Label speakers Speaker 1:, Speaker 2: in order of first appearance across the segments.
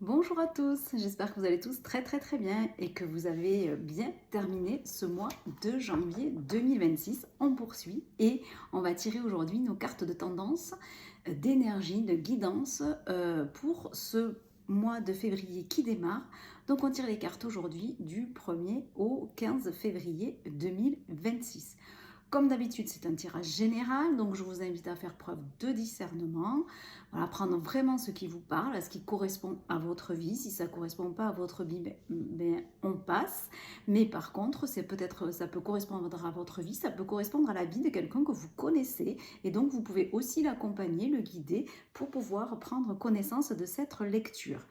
Speaker 1: Bonjour à tous, j'espère que vous allez tous très bien et que vous avez bien terminé ce mois de janvier 2026. On poursuit et on va tirer aujourd'hui nos cartes de tendance, d'énergie, de guidance pour ce mois de février qui démarre. Donc on tire les cartes aujourd'hui du 1er au 15 février 2026. Comme d'habitude, c'est un tirage général, donc je vous invite à faire preuve de discernement. Voilà, prendre vraiment ce qui vous parle, à ce qui correspond à votre vie. Si ça ne correspond pas à votre vie, on passe. Mais par contre, ça peut correspondre à votre vie, ça peut correspondre à la vie de quelqu'un que vous connaissez. Et donc, vous pouvez aussi l'accompagner, le guider pour pouvoir prendre connaissance de cette lecture.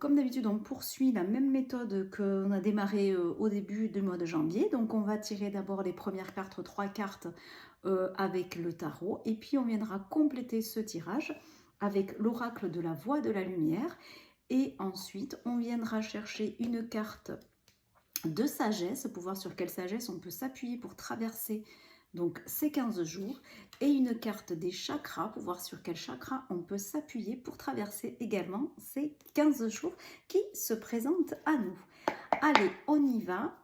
Speaker 1: Comme d'habitude, on poursuit la même méthode qu'on a démarré au début du mois de janvier. Donc, on va tirer d'abord les premières cartes, 3 cartes avec le tarot. Et puis, on viendra compléter ce tirage avec l'oracle de la voix de la lumière. Et ensuite, on viendra chercher une carte de sagesse pour voir sur quelle sagesse on peut s'appuyer pour traverser donc ces 15 jours, et une carte des chakras pour voir sur quel chakra on peut s'appuyer pour traverser également ces 15 jours qui se présentent à nous. Allez, on y va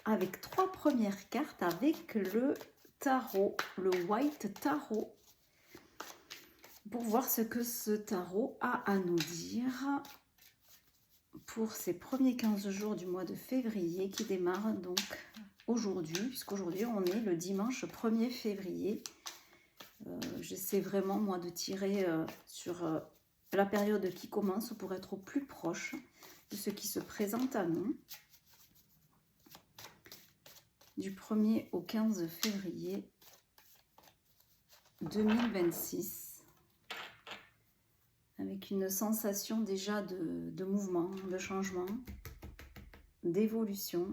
Speaker 1: avec 3 premières cartes avec le tarot, le White Tarot, pour voir ce que ce tarot a à nous dire pour ces premiers 15 jours du mois de février qui démarrent donc aujourd'hui, puisqu'aujourd'hui on est le dimanche 1er février. J'essaie vraiment moi de tirer sur la période qui commence pour être au plus proche de ce qui se présente à nous. Du 1er au 15 février 2026. Avec une sensation déjà de mouvement, de changement, d'évolution.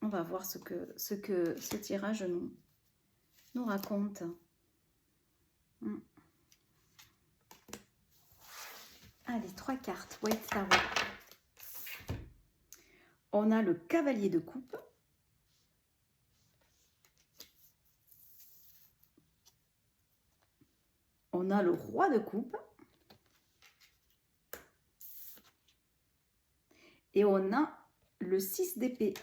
Speaker 1: On va voir ce que ce tirage nous raconte. Allez, 3 cartes, White Tarot. On a le cavalier de coupe. On a le roi de coupe. Et on a le 6 d'épée.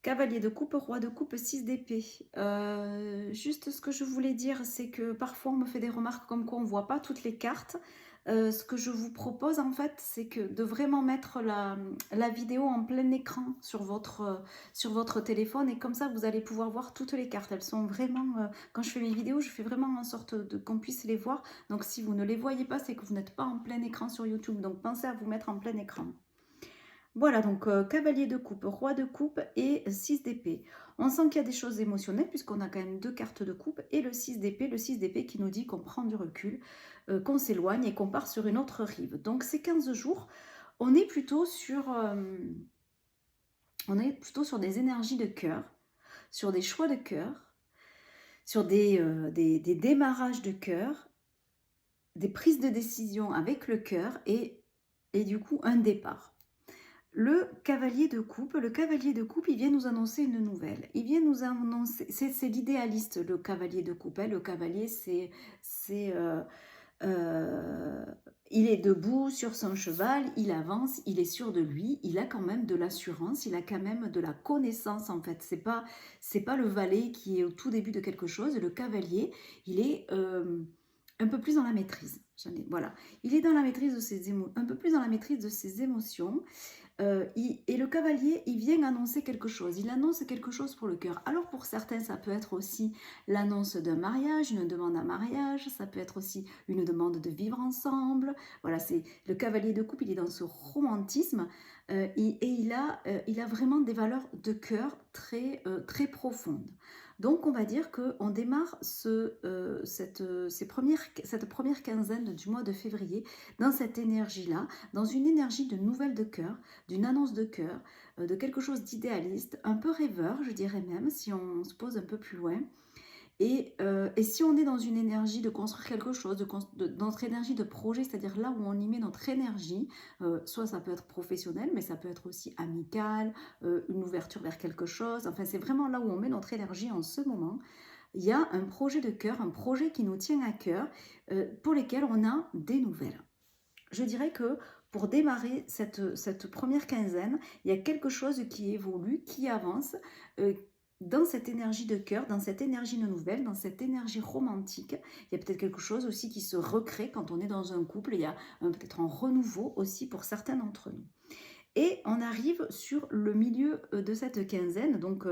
Speaker 1: Cavalier de coupe, roi de coupe, 6 d'épée. Juste ce que je voulais dire, c'est que parfois on me fait des remarques comme quoi on ne voit pas toutes les cartes. Ce que je vous propose en fait, c'est que de vraiment mettre la vidéo en plein écran sur votre téléphone, et comme ça vous allez pouvoir voir toutes les cartes. Elles sont vraiment, quand je fais mes vidéos, je fais vraiment en sorte qu'on puisse les voir. Donc si vous ne les voyez pas, c'est que vous n'êtes pas en plein écran sur YouTube. Donc pensez à vous mettre en plein écran. Voilà, donc cavalier de coupe, roi de coupe et 6 d'épée. On sent qu'il y a des choses émotionnelles puisqu'on a quand même 2 cartes de coupe et le 6 d'épée qui nous dit qu'on prend du recul, qu'on s'éloigne et qu'on part sur une autre rive. Donc ces 15 jours, on est plutôt sur des énergies de cœur, sur des choix de cœur, sur des démarrages de cœur, des prises de décision avec le cœur et du coup un départ. Le cavalier de coupe, il vient nous annoncer une nouvelle. Il vient nous annoncer, c'est l'idéaliste, le cavalier de coupe. Hein. Le cavalier, il est debout sur son cheval, il avance, il est sûr de lui, il a quand même de l'assurance, il a quand même de la connaissance en fait. C'est pas le valet qui est au tout début de quelque chose. Le cavalier, il est un peu plus dans la maîtrise. Voilà, il est dans la maîtrise de un peu plus dans la maîtrise de ses émotions. Et le cavalier, il vient annoncer quelque chose. Il annonce quelque chose pour le cœur. Alors pour certains, ça peut être aussi l'annonce d'un mariage, une demande en mariage. Ça peut être aussi une demande de vivre ensemble. Voilà, c'est le cavalier de coupe. Il est dans ce romantisme et il a vraiment des valeurs de cœur très profondes. Donc on va dire qu'on démarre cette première quinzaine du mois de février dans cette énergie-là, dans une énergie de nouvelle de cœur, d'une annonce de cœur, de quelque chose d'idéaliste, un peu rêveur, je dirais même, si on se pose un peu plus loin. Et si on est dans une énergie de construire quelque chose, dans notre énergie de projet, c'est-à-dire là où on y met notre énergie, soit ça peut être professionnel, mais ça peut être aussi amical, une ouverture vers quelque chose, enfin c'est vraiment là où on met notre énergie en ce moment. il y a un projet de cœur, un projet qui nous tient à cœur, pour lesquels on a des nouvelles. Je dirais que pour démarrer cette première quinzaine, il y a quelque chose qui évolue, qui avance dans cette énergie de cœur, dans cette énergie de nouvelle, dans cette énergie romantique. Il y a peut-être quelque chose aussi qui se recrée quand on est dans un couple. Il y a peut-être un renouveau aussi pour certains d'entre nous. Et on arrive sur le milieu de cette quinzaine, donc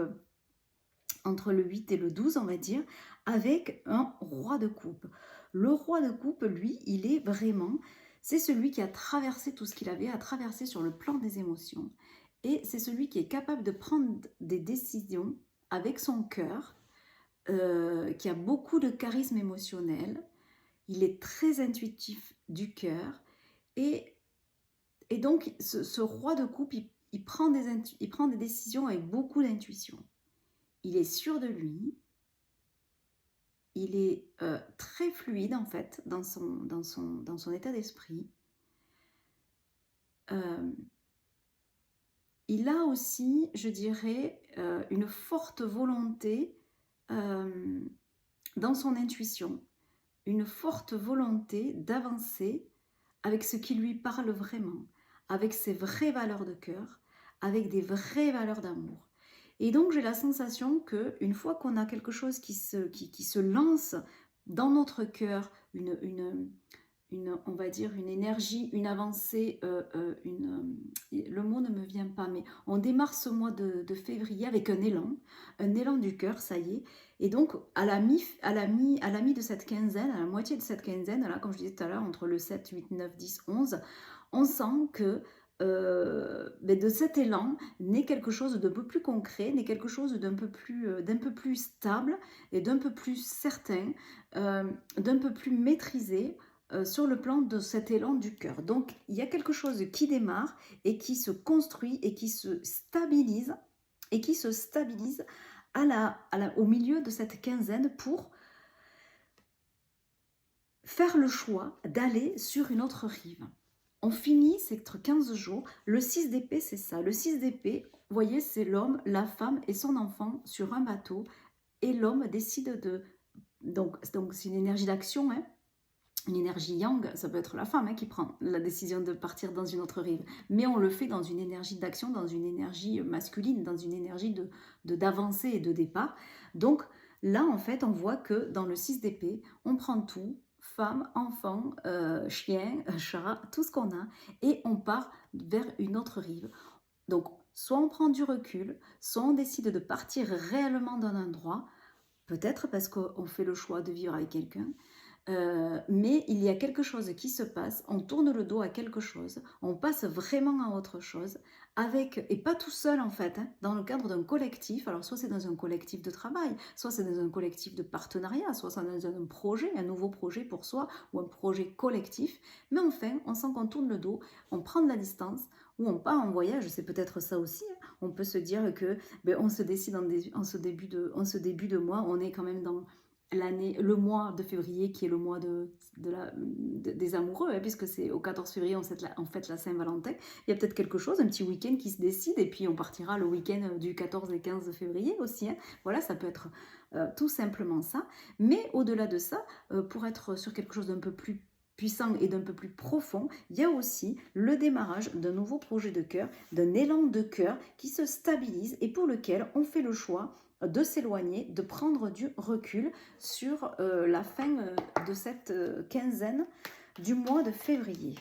Speaker 1: entre le 8 et le 12, on va dire, avec un roi de coupe. Le roi de coupe, lui, il est vraiment, c'est celui qui a traversé tout ce qu'il avait à traverser sur le plan des émotions. Et c'est celui qui est capable de prendre des décisions avec son cœur, qui a beaucoup de charisme émotionnel. Il est très intuitif du cœur. Et donc, ce roi de coupe, il prend des décisions avec beaucoup d'intuition. Il est sûr de lui, il est très fluide en fait dans son état d'esprit. Il a aussi, je dirais, une forte volonté dans son intuition, une forte volonté d'avancer avec ce qui lui parle vraiment, avec ses vraies valeurs de cœur, avec des vraies valeurs d'amour. Et donc, j'ai la sensation qu'une fois qu'on a quelque chose qui se lance dans notre cœur, on va dire une énergie, une avancée, le mot ne me vient pas, mais on démarre ce mois de février avec un élan du cœur, ça y est. Et donc, à la mi de cette quinzaine, à la moitié de cette quinzaine, là, comme je disais tout à l'heure, entre le 7, 8, 9, 10, 11, on sent que de cet élan naît quelque chose d'un peu plus concret, naît quelque chose d'un peu plus stable et d'un peu plus certain, d'un peu plus maîtrisé sur le plan de cet élan du cœur. Donc il y a quelque chose qui démarre et qui se construit et qui se stabilise au milieu de cette quinzaine pour faire le choix d'aller sur une autre rive. On finit, c'est 15 jours. Le 6 d'épée, c'est ça. Le 6 d'épée, vous voyez, c'est l'homme, la femme et son enfant sur un bateau. Et l'homme décide de... Donc c'est une énergie d'action, hein. Une énergie yang, ça peut être la femme qui prend la décision de partir dans une autre rive. Mais on le fait dans une énergie d'action, dans une énergie masculine, dans une énergie d'avancée et de départ. Donc là, en fait, on voit que dans le 6 d'épée, on prend tout, femme, enfant, chien, chat, tout ce qu'on a, et on part vers une autre rive. Donc, soit on prend du recul, soit on décide de partir réellement d'un endroit, peut-être parce qu'on fait le choix de vivre avec quelqu'un, mais il y a quelque chose qui se passe, on tourne le dos à quelque chose, on passe vraiment à autre chose, et pas tout seul en fait, dans le cadre d'un collectif. Alors soit c'est dans un collectif de travail, soit c'est dans un collectif de partenariat, soit c'est dans un projet, un nouveau projet pour soi, ou un projet collectif, mais enfin on sent qu'on tourne le dos, on prend de la distance, ou on part en voyage, c'est peut-être ça aussi, on peut se dire que on se décide en ce début de mois, on est quand même dans le mois de février qui est le mois des amoureux, puisque c'est au 14 février on fête la Saint-Valentin. Il y a peut-être quelque chose, un petit week-end qui se décide, et puis on partira le week-end du 14 et 15 février aussi. Voilà, ça peut être tout simplement ça. Mais au-delà de ça, pour être sur quelque chose d'un peu plus puissant et d'un peu plus profond, il y a aussi le démarrage d'un nouveau projet de cœur, d'un élan de cœur qui se stabilise et pour lequel on fait le choix de s'éloigner, de prendre du recul sur la fin de cette quinzaine du mois de février.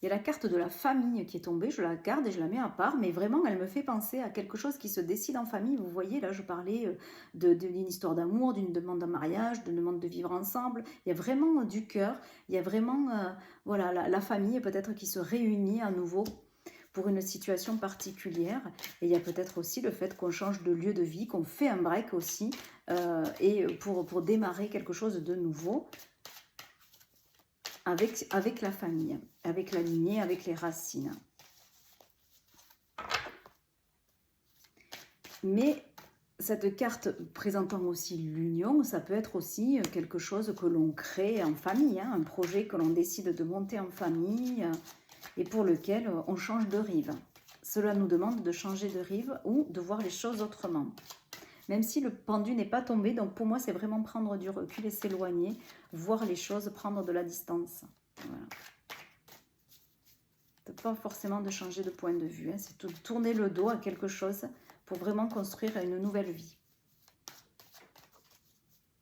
Speaker 1: Il y a la carte de la famille qui est tombée, je la garde et je la mets à part, mais vraiment elle me fait penser à quelque chose qui se décide en famille. Vous voyez, là je parlais d'une histoire d'amour, d'une demande en mariage, d'une demande de vivre ensemble. Il y a vraiment du cœur, il y a vraiment voilà, la famille peut-être qui se réunit à nouveau pour une situation particulière. Et il y a peut-être aussi le fait qu'on change de lieu de vie, qu'on fait un break aussi, et pour démarrer quelque chose de nouveau avec la famille, avec la lignée, avec les racines. Mais cette carte présentant aussi l'union, ça peut être aussi quelque chose que l'on crée en famille, un projet que l'on décide de monter en famille, et pour lequel on change de rive. cela nous demande de changer de rive ou de voir les choses autrement. Même si le pendu n'est pas tombé, donc pour moi, c'est vraiment prendre du recul et s'éloigner, voir les choses, prendre de la distance. Voilà. Pas forcément de changer de point de vue, hein, c'est de tourner le dos à quelque chose pour vraiment construire une nouvelle vie.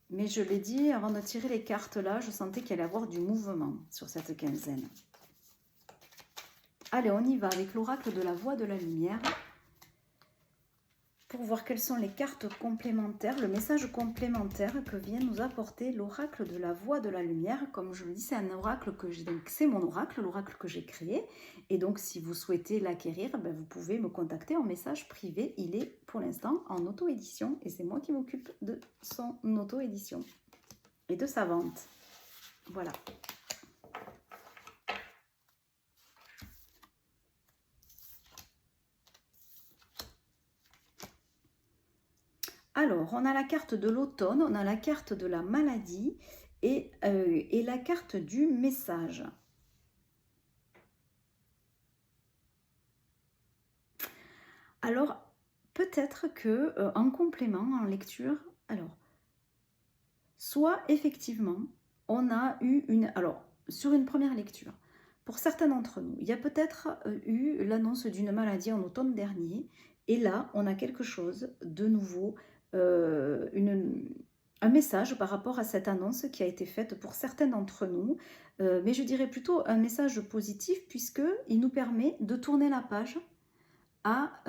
Speaker 1: Mais je l'ai dit, avant de tirer les cartes là, je sentais qu'il allait y avoir du mouvement sur cette quinzaine. Allez, on y va avec l'oracle de la voix de la lumière. Pour voir quelles sont les cartes complémentaires, le message complémentaire que vient nous apporter l'oracle de la voix de la lumière. Comme je le dis, c'est un oracle que j'ai, donc c'est mon oracle, l'oracle que j'ai créé. Et donc, si vous souhaitez l'acquérir, ben, vous pouvez me contacter en message privé. Il est pour l'instant en auto-édition et c'est moi qui m'occupe de son auto-édition et de sa vente. Voilà. Alors, on a la carte de l'automne, on a la carte de la maladie et la carte du message. Alors, peut-être que en complément, en lecture, alors, soit effectivement, on a eu une... Alors, sur une première lecture, pour certains d'entre nous, il y a peut-être eu l'annonce d'une maladie en automne dernier, et là, on a quelque chose de nouveau, un message par rapport à cette annonce qui a été faite pour certains d'entre nous, mais je dirais plutôt un message positif puisqu'il nous permet de tourner la page à...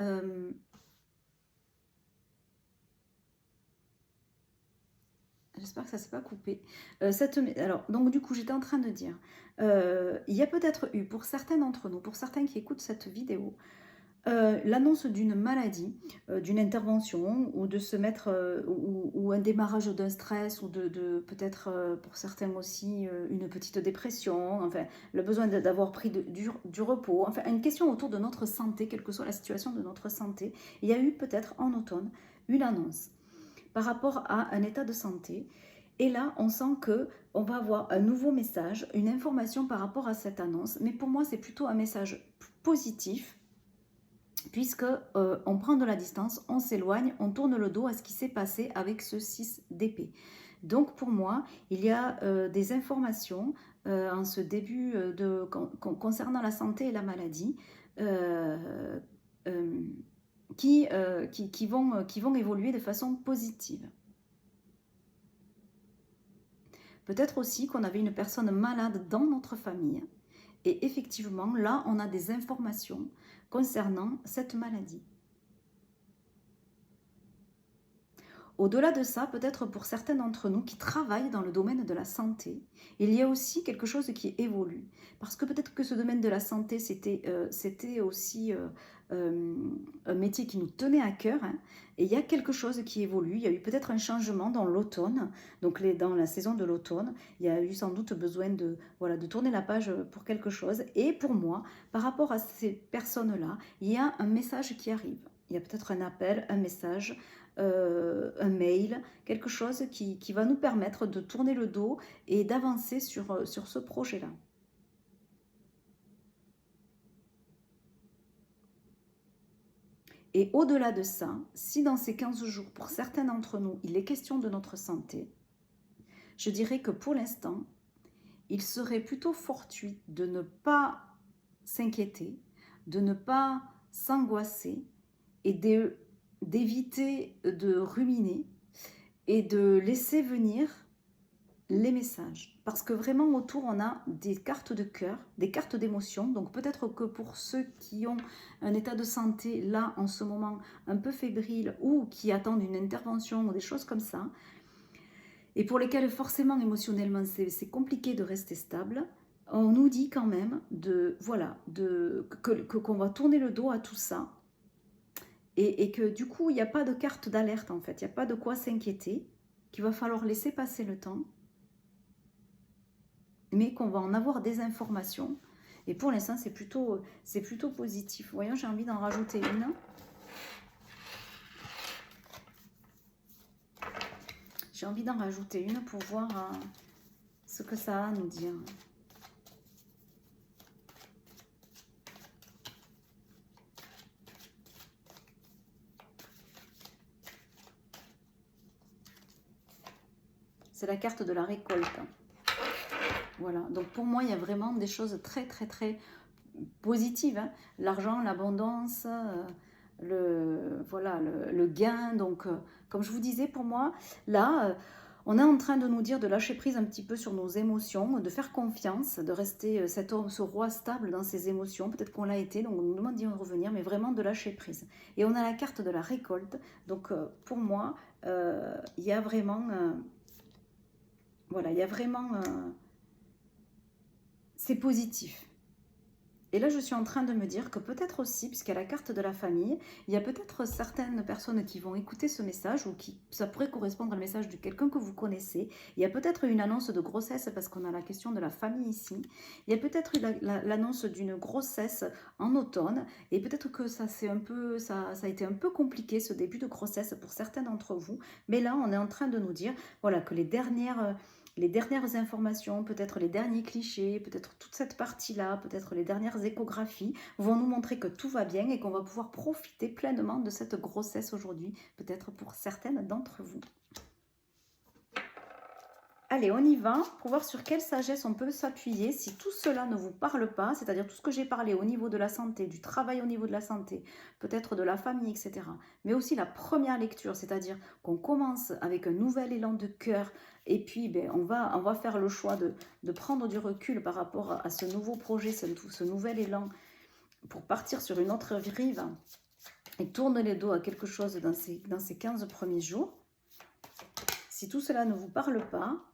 Speaker 1: J'espère que ça ne s'est pas coupé. Alors, donc du coup, j'étais en train de dire, il y a peut-être eu pour certains d'entre nous, pour certains qui écoutent cette vidéo, l'annonce d'une maladie, d'une intervention, ou de se mettre, ou un démarrage d'un stress, ou de peut-être pour certains aussi une petite dépression, enfin le besoin d'avoir pris du repos, enfin une question autour de notre santé, quelle que soit la situation de notre santé. Il y a eu peut-être en automne une annonce par rapport à un état de santé. Et là, on sent qu'on va avoir un nouveau message, une information par rapport à cette annonce. Mais pour moi, c'est plutôt un message positif, puisque on prend de la distance, on s'éloigne, on tourne le dos à ce qui s'est passé avec ce 6 d'épée. Donc pour moi, il y a des informations en ce début concernant la santé et la maladie qui vont évoluer de façon positive. Peut-être aussi qu'on avait une personne malade dans notre famille et effectivement, là, on a des informations concernant cette maladie. Au-delà de ça, peut-être pour certains d'entre nous qui travaillent dans le domaine de la santé, il y a aussi quelque chose qui évolue. Parce que peut-être que ce domaine de la santé, c'était aussi un métier qui nous tenait à cœur. Hein, et il y a quelque chose qui évolue. Il y a eu peut-être un changement dans l'automne, donc dans la saison de l'automne. Il y a eu sans doute besoin de tourner la page pour quelque chose. Et pour moi, par rapport à ces personnes-là, il y a un message qui arrive. Il y a peut-être un appel, un message, un mail, quelque chose qui va nous permettre de tourner le dos et d'avancer sur ce projet-là. Et au-delà de ça, si dans ces 15 jours, pour certains d'entre nous, il est question de notre santé, je dirais que pour l'instant, il serait plutôt fortuit de ne pas s'inquiéter, de ne pas s'angoisser et d'éviter de ruminer et de laisser venir les messages. Parce que vraiment autour, on a des cartes de cœur, des cartes d'émotion. Donc peut-être que pour ceux qui ont un état de santé là en ce moment un peu fébrile ou qui attendent une intervention ou des choses comme ça, et pour lesquels forcément émotionnellement c'est compliqué de rester stable, on nous dit quand même qu'on va tourner le dos à tout ça et que du coup il n'y a pas de carte d'alerte en fait, il n'y a pas de quoi s'inquiéter, qu'il va falloir laisser passer le temps, mais qu'on va en avoir des informations. Et pour l'instant, c'est plutôt positif. Voyons, j'ai envie d'en rajouter une. J'ai envie d'en rajouter une pour voir ce que ça a à nous dire. C'est la carte de la récolte. Voilà, donc pour moi, il y a vraiment des choses très, très, très positives. Hein. L'argent, l'abondance, voilà, le gain. Donc, comme je vous disais, pour moi, là, on est en train de nous dire de lâcher prise un petit peu sur nos émotions, de faire confiance, de rester cet homme, ce roi stable dans ses émotions. Peut-être qu'on l'a été, donc on nous demande d'y revenir, mais vraiment de lâcher prise. Et on a la carte de la récolte. Donc, pour moi, il y a vraiment... voilà, il y a vraiment... c'est positif. Et là, je suis en train de me dire que peut-être aussi, puisqu'il y a la carte de la famille, il y a peut-être certaines personnes qui vont écouter ce message ou qui ça pourrait correspondre au message de quelqu'un que vous connaissez. Il y a peut-être une annonce de grossesse parce qu'on a la question de la famille ici. Il y a peut-être l'annonce d'une grossesse en automne et peut-être que ça a été un peu compliqué ce début de grossesse pour certains d'entre vous. Mais là, on est en train de nous dire voilà, que les dernières informations, peut-être les derniers clichés, peut-être toute cette partie-là, peut-être les dernières échographies vont nous montrer que tout va bien et qu'on va pouvoir profiter pleinement de cette grossesse aujourd'hui, peut-être pour certaines d'entre vous. Allez, on y va pour voir sur quelle sagesse on peut s'appuyer si tout cela ne vous parle pas, c'est-à-dire tout ce que j'ai parlé au niveau de la santé, du travail au niveau de la santé, peut-être de la famille, etc. Mais aussi la première lecture, c'est-à-dire qu'on commence avec un nouvel élan de cœur et puis on va faire le choix de prendre du recul par rapport à ce nouveau projet, ce nouvel élan pour partir sur une autre rive et tourner les dos à quelque chose dans ces 15 premiers jours. Si tout cela ne vous parle pas,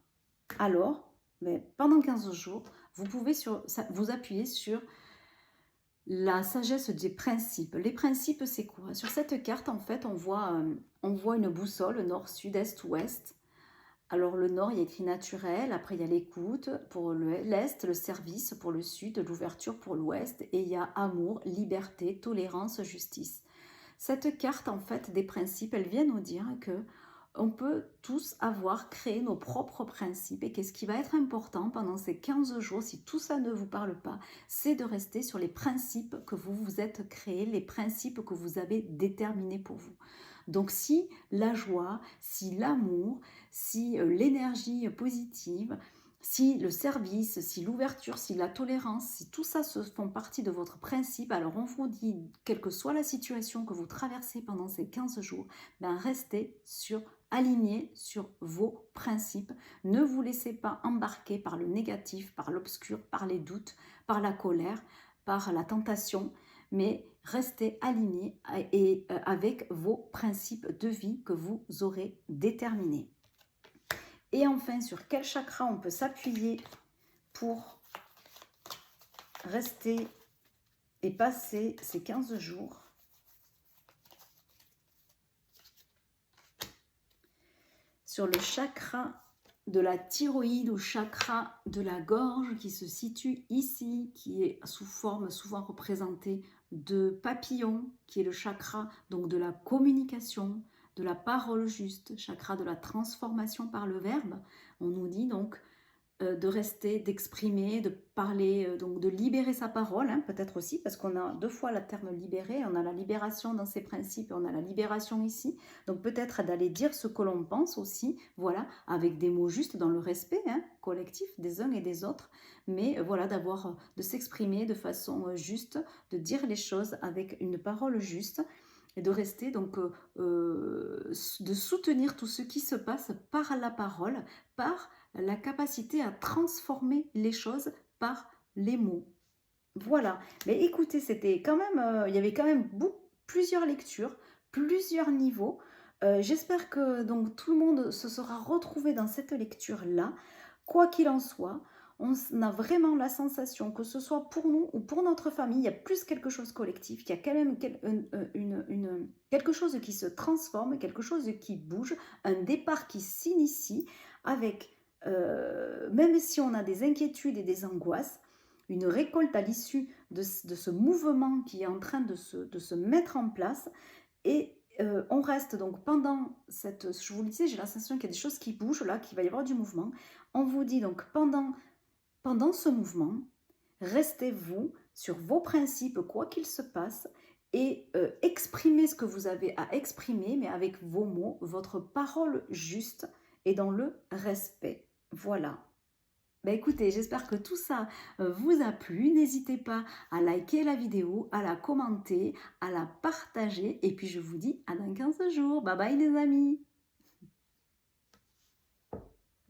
Speaker 1: alors, pendant 15 jours, vous pouvez vous appuyer sur la sagesse des principes. Les principes, c'est quoi? Sur cette carte, en fait, on voit une boussole, nord, sud, est, ouest. Alors, le nord, il y a écrit naturel. Après, il y a l'écoute pour l'est, le service pour le sud, l'ouverture pour l'ouest. Et il y a amour, liberté, tolérance, justice. Cette carte, en fait, des principes, elle vient nous dire que on peut tous créé nos propres principes et qu'est-ce qui va être important pendant ces 15 jours, si tout ça ne vous parle pas, c'est de rester sur les principes que vous vous êtes créés, les principes que vous avez déterminés pour vous. Donc si la joie, si l'amour, si l'énergie positive, si le service, si l'ouverture, si la tolérance, si tout ça se font partie de votre principe, alors on vous dit, quelle que soit la situation que vous traversez pendant ces 15 jours, restez aligné sur vos principes. Ne vous laissez pas embarquer par le négatif, par l'obscur, par les doutes, par la colère, par la tentation, mais restez aligné avec vos principes de vie que vous aurez déterminés. Et enfin, sur quel chakra on peut s'appuyer pour rester et passer ces 15 jours? Sur le chakra de la thyroïde ou chakra de la gorge qui se situe ici, qui est sous forme souvent représentée de papillon, qui est le chakra donc de la communication, de la parole juste, chakra de la transformation par le verbe. On nous dit donc de rester, d'exprimer, de parler, donc de libérer sa parole, hein, peut-être aussi, parce qu'on a deux fois le terme libérer, on a la libération dans ses principes et on a la libération ici, donc peut-être d'aller dire ce que l'on pense aussi, voilà, avec des mots justes dans le respect collectif des uns et des autres, mais voilà, de s'exprimer de façon juste, de dire les choses avec une parole juste, et de rester donc, de soutenir tout ce qui se passe par la parole, par la capacité à transformer les choses par les mots. Voilà, mais écoutez, c'était quand même, il y avait quand même plusieurs lectures, plusieurs niveaux. J'espère que donc tout le monde se sera retrouvé dans cette lecture-là. Quoi qu'il en soit, on a vraiment la sensation que ce soit pour nous ou pour notre famille, il y a plus quelque chose collectif, il y a quand même quelque chose qui se transforme, quelque chose qui bouge, un départ qui s'initie avec, même si on a des inquiétudes et des angoisses, une récolte à l'issue de ce mouvement qui est en train de se mettre en place. Et on reste donc pendant je vous le disais, j'ai la sensation qu'il y a des choses qui bougent là, qu'il va y avoir du mouvement. On vous dit donc pendant ce mouvement, restez-vous sur vos principes, quoi qu'il se passe, et exprimez ce que vous avez à exprimer, mais avec vos mots, votre parole juste, et dans le respect. Voilà. Bah écoutez, j'espère que tout ça vous a plu. N'hésitez pas à liker la vidéo, à la commenter, à la partager. Et puis je vous dis à dans 15 jours. Bye bye les amis!